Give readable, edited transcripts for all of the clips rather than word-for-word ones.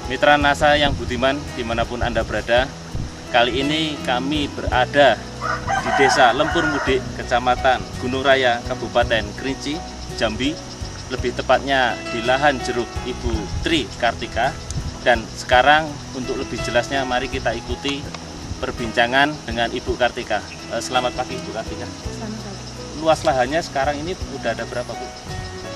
Mitra NASA yang budiman dimanapun Anda berada, kali ini kami berada di Desa Lempur Mudik, Kecamatan Gunung Raya, Kabupaten Kerinci, Jambi. Lebih tepatnya di lahan jeruk Ibu Tri Kartika. Dan sekarang untuk lebih jelasnya mari kita ikuti perbincangan dengan Ibu Kartika. Selamat pagi Ibu Kartika. Selamat pagi. Luas lahannya sekarang ini udah ada berapa Bu?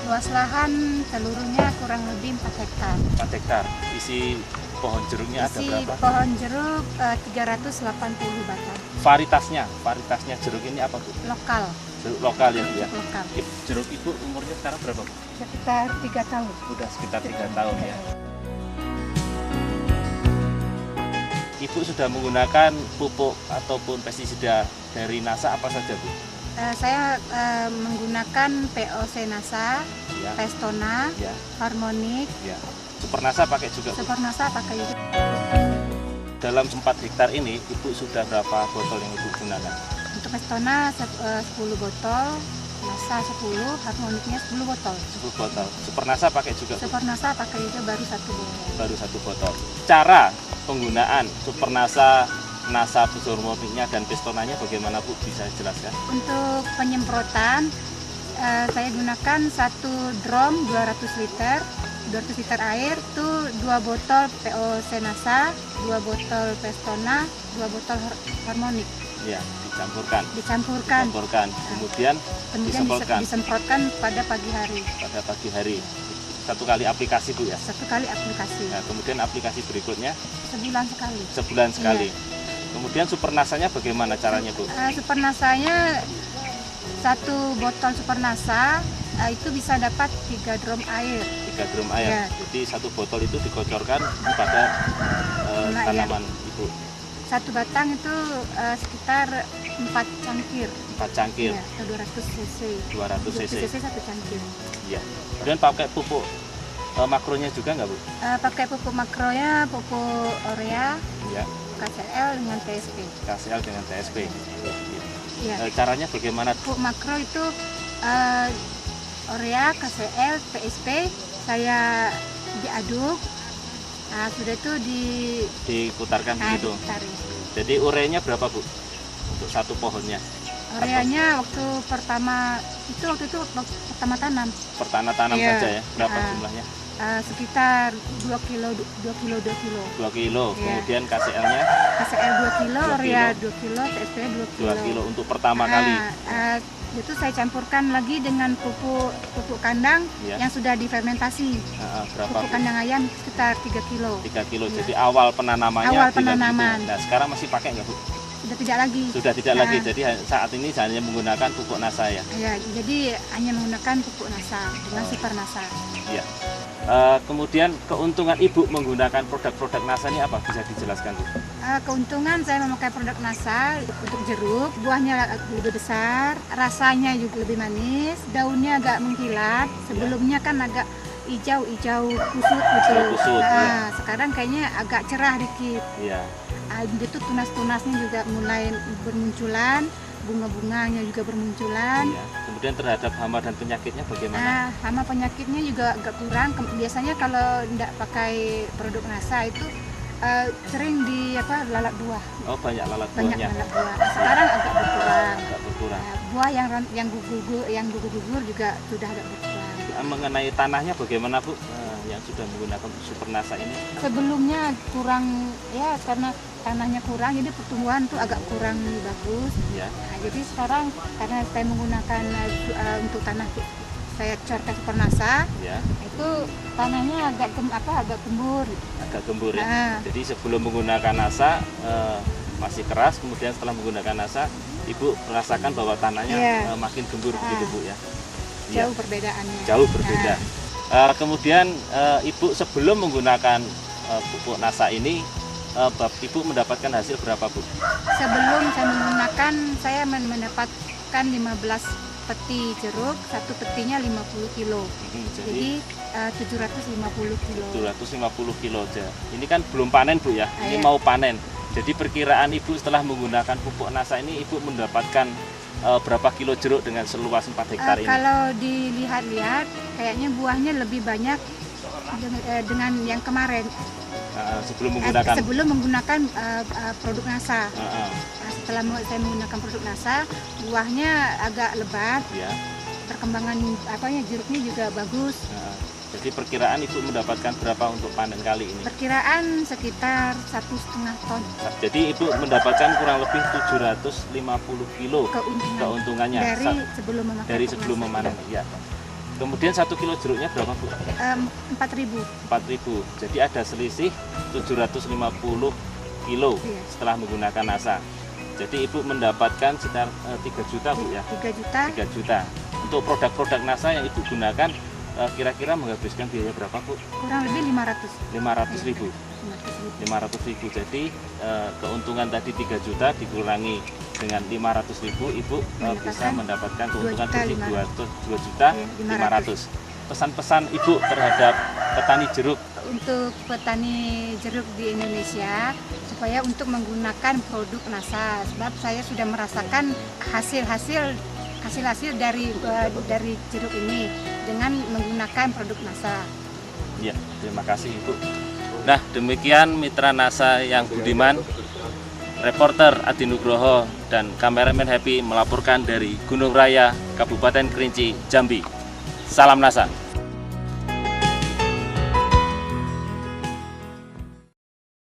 Luas lahan seluruhnya kurang lebih 4 hektar. 4 hektar. Isi pohon jeruknya ada Isi berapa? pohon jeruk 380 batang. Varitasnya jeruk ini apa Bu? Lokal. Jeruk lokal ya Bu ya? Lokal. Jeruk Ibu umurnya sekarang berapa Bu? Sekitar 3 tahun. Udah sekitar 3 tahun ya. Ibu sudah menggunakan pupuk ataupun pestisida dari NASA apa saja Bu? Saya menggunakan POC NASA, Ya, Pestona, ya, Harmonik, ya. Super NASA pakai juga Bu? Super NASA pakai juga. Dalam 4 hektar ini Ibu sudah berapa botol yang Ibu gunakan? Untuk Pestona 10 botol, NASA 10, Harmoniknya 10 botol. 10 botol. Super NASA pakai juga Bu? Super NASA pakai juga baru 1 botol. Baru 1 botol. Cara penggunaan Super NASA, NASA Harmoniknya dan Pestonanya bagaimana Bu? Bisa jelaskan? Untuk penyemprotan saya gunakan 1 drum 200 liter air itu 2 botol POC NASA, 2 botol Pestona, 2 botol Harmonik. Ya, dicampurkan. Kemudian disemprotkan pada pagi hari. Pada pagi hari. 1 kali aplikasi Bu ya? 1 kali aplikasi. Nah, kemudian aplikasi berikutnya Sebulan sekali. sebulan sekali. Iya. Kemudian Super NASA-nya bagaimana caranya Bu? Super NASA-nya 1 botol Super NASA itu bisa dapat 3 drum air. 3 drum air. Ya. Jadi 1 botol itu dikocorkan pada tanaman Ibu. 1 batang itu sekitar 4 cangkir. 4 cangkir. Ya, atau 200 cc. 200 cc. 1 cangkir. Iya. Kemudian pakai pupuk makronya juga nggak Bu? Pakai pupuk makronya, pupuk urea, Ya. KCL dengan TSP. KCL dengan TSP. Ya. Caranya bagaimana? Pupuk makro itu urea, KCL, TSP saya diaduk. Nah, sudah itu Diputarkan begitu. ditarik. Jadi ureanya berapa Bu? Untuk 1 pohonnya? Ureanya waktu itu pertama tanam Pertanam Iya. saja ya? Berapa Nah. jumlahnya? sekitar 2 kilo. 2 kilo. Iya. Kemudian KCL-nya KCL 2 kilo, 2 urea kilo. 2 kilo, TSP 2 kilo. 2 kilo untuk pertama kali. Itu saya campurkan lagi dengan pupuk kandang Iya. yang sudah difermentasi. Berapa Pupuk Bu? kandang ayam sekitar 3 kilo. 3 kilo. Iya. Jadi awal penanamannya Awal 3 penanaman. kilo. Nah, sekarang masih pakai nggak Bu? Sudah tidak lagi. Sudah tidak lagi. Jadi saat ini hanya menggunakan pupuk NASA ya. Ya, jadi hanya menggunakan pupuk NASA dengan Super NASA. Iya. Kemudian keuntungan Ibu menggunakan produk-produk NASA ini apa? Bisa dijelaskan Bu? Keuntungan saya memakai produk NASA untuk jeruk, buahnya lebih besar, rasanya juga lebih manis, daunnya agak mengkilat. Sebelumnya kan agak hijau kusut gitu. Kusut, ya. Sekarang kayaknya agak cerah dikit. Iya. Itu tunas-tunasnya juga mulai bermunculan, bunga-bunganya juga bermunculan. Iya. Kemudian terhadap hama dan penyakitnya bagaimana? Hama penyakitnya juga agak kurang. Biasanya kalau tidak pakai produk NASA itu sering lalat buah. Oh, banyak lalat Banyak buahnya. lalat buah. Sekarang agak berkurang. Agak berkurang. Buah yang gugur juga sudah agak berkurang. Mengenai tanahnya bagaimana Bu? Yang sudah menggunakan Super NASA ini? Sebelumnya kurang ya karena tanahnya kurang, jadi pertumbuhan tuh agak kurang bagus. Ya. Nah, jadi sekarang karena saya menggunakan untuk tanah saya corkan Super NASA, Ya. itu tanahnya agak gembur. Agak gembur ya. Nah. Jadi sebelum menggunakan NASA masih keras, kemudian setelah menggunakan NASA, Ibu merasakan bahwa tanahnya Iya. makin gembur begitu Bu ya. Jauh Iya. perbedaannya. Jauh berbeda. Kemudian Ibu sebelum menggunakan pupuk NASA ini, Ibu mendapatkan hasil berapa Bu? Sebelum saya menggunakan, saya mendapatkan 15 peti jeruk, 1 petinya 50 kilo. Jadi 750 kilo. 750 kilo aja. Ini kan belum panen Bu ya, ini Iya. mau panen. Jadi perkiraan Ibu setelah menggunakan pupuk NASA ini Ibu mendapatkan berapa kilo jeruk dengan seluas 4 hektar ini? Kalau dilihat-lihat kayaknya buahnya lebih banyak dengan yang kemarin. Sebelum menggunakan produk NASA. Nah, setelah saya menggunakan produk NASA, buahnya agak lebat. Ya. Perkembangan jeruknya juga bagus. Jadi perkiraan Ibu mendapatkan berapa untuk panen kali ini? Perkiraan sekitar 1,5 ton. Jadi Ibu mendapatkan kurang lebih 750 kilo keuntungannya dari sebelum memanen. Ya. Kemudian 1 kilo jeruknya berapa, Bu? 4.000. 4.000. Jadi ada selisih 750 kilo setelah menggunakan NASA. Jadi Ibu mendapatkan sekitar 3 juta, Bu ya? 3 juta. 3 juta. Untuk produk-produk NASA yang Ibu gunakan kira-kira menghabiskan biaya berapa, Bu? Kurang lebih 500.000. 500.000. Jadi keuntungan tadi 3 juta dikurangi dengan 500.000, Ibu bisa mendapatkan keuntungan bersih 2.500.000. Pesan-pesan Ibu terhadap petani jeruk? Untuk petani jeruk di Indonesia, supaya untuk menggunakan produk NASA, sebab saya sudah merasakan hasil-hasil dari jeruk ini dengan menggunakan produk NASA. Ya, terima kasih Ibu. Nah, demikian mitra NASA yang budiman, reporter Adi Nugroho dan kameramen Happy melaporkan dari Gunung Raya, Kabupaten Kerinci, Jambi. Salam NASA.